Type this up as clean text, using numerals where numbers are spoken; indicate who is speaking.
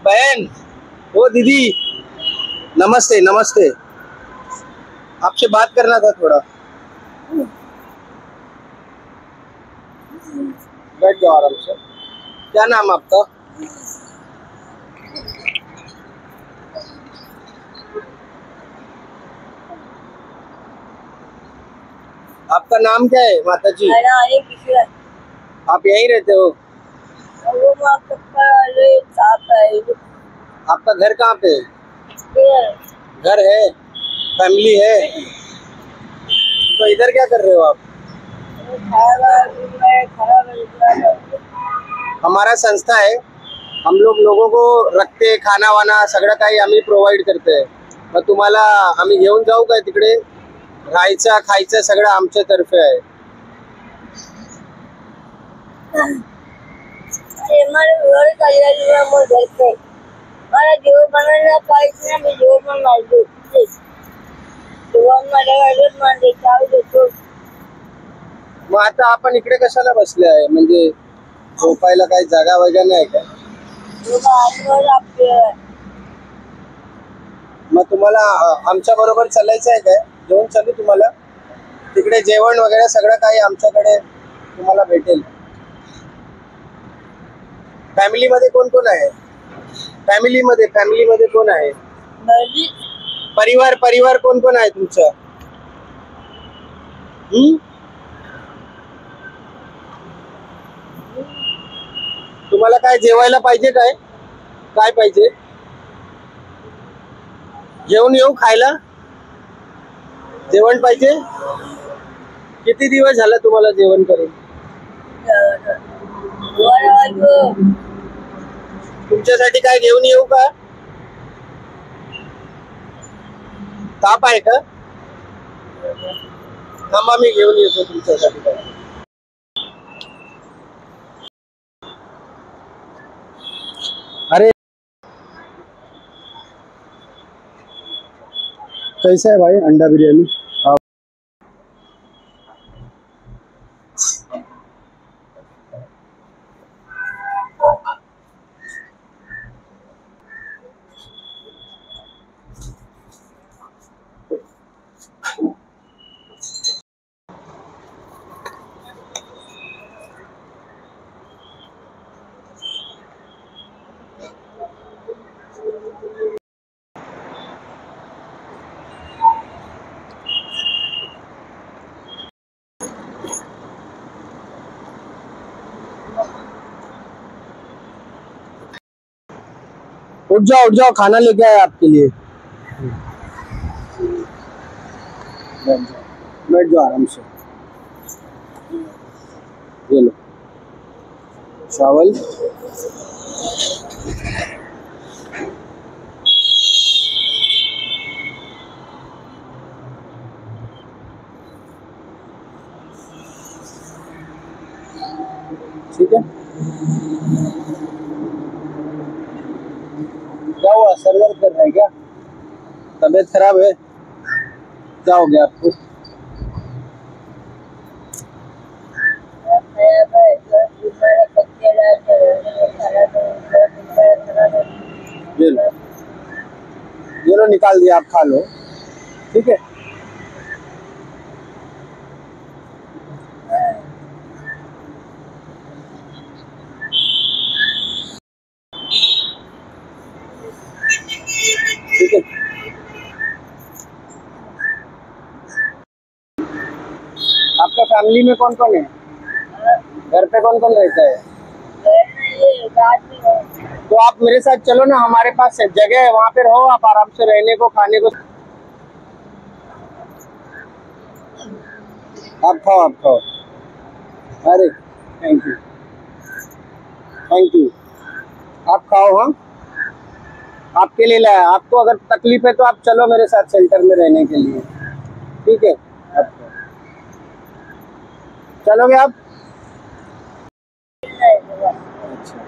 Speaker 1: बहन, वो दीदी, नमस्ते नमस्ते। आपसे बात करना था थोड़ा। बैठ जाओ आराम से। क्या नाम आपका? आपका नाम क्या है माता जी? आप यहीं रहते हो? आपका घर कहाँ पे है? घर है, फैमिली है, तो इधर क्या कर रहे हो आप? हमारा संस्था है, हम लोगों को रखते खाना वाना सगळं काही आम्ही प्रोव्हाइड करते। मग तुम्हाला आम्ही घेऊन जाऊ काय तिकडे? राहायचं खायचं सगळं आमच्या तर्फे आहे। मग आता आपण इकडे कशाला बसले आहे? म्हणजे झोपायला काही जागा वगैरे नाही का? मग तुम्हाला आमच्या बरोबर चालायचं आहे काय? घेऊन चालू तुम्हाला? तिकडे जेवण वगैरे सगळं काही आमच्याकडे तुम्हाला भेटेल। फॅमिली मध्ये कोण कोण आहे? फॅमिली मध्ये कोण आहे? परिवार कोण कोण आहे तुमचं? तुम्हाला काय जेवायला पाहिजे? काय काय पाहिजे? जेवण येऊ खायला? जेवण पाहिजे? किती दिवस झाला तुम्हाला जेवण करून? तुमच्यासाठी काय घेऊन येऊ का? ताप आहे का? थांबा मी घेऊन येतो तुमच्यासाठी। अरे कैसा है भाई अंडा बिरयानी? उठ जाओ, खाना लेके आए आपके लिए। बैठ जाओ आराम से। ये लो चावल, ठीक है? क्या हुआ? सर दर्द कर रहा है क्या? तबीयत खराब है? क्या हो गया आपको? ये लो निकाल दिया, आप खा लो, ठीक है? ठीक है। आपका फैमिली में कौन कौन है? घर पे कौन कौन रहता है? तो आप मेरे साथ चलो ना, हमारे पास जगह है, वहाँ पे रहो आप आराम से, रहने को खाने को। आप खाओ। अरे थैंक यू। आप खाओ। हाँ, आपके लिए लाया। आपको अगर तकलीफ है तो आप चलो मेरे साथ शेल्टर में रहने के लिए, ठीक है? चलोगे आप? अच्छा।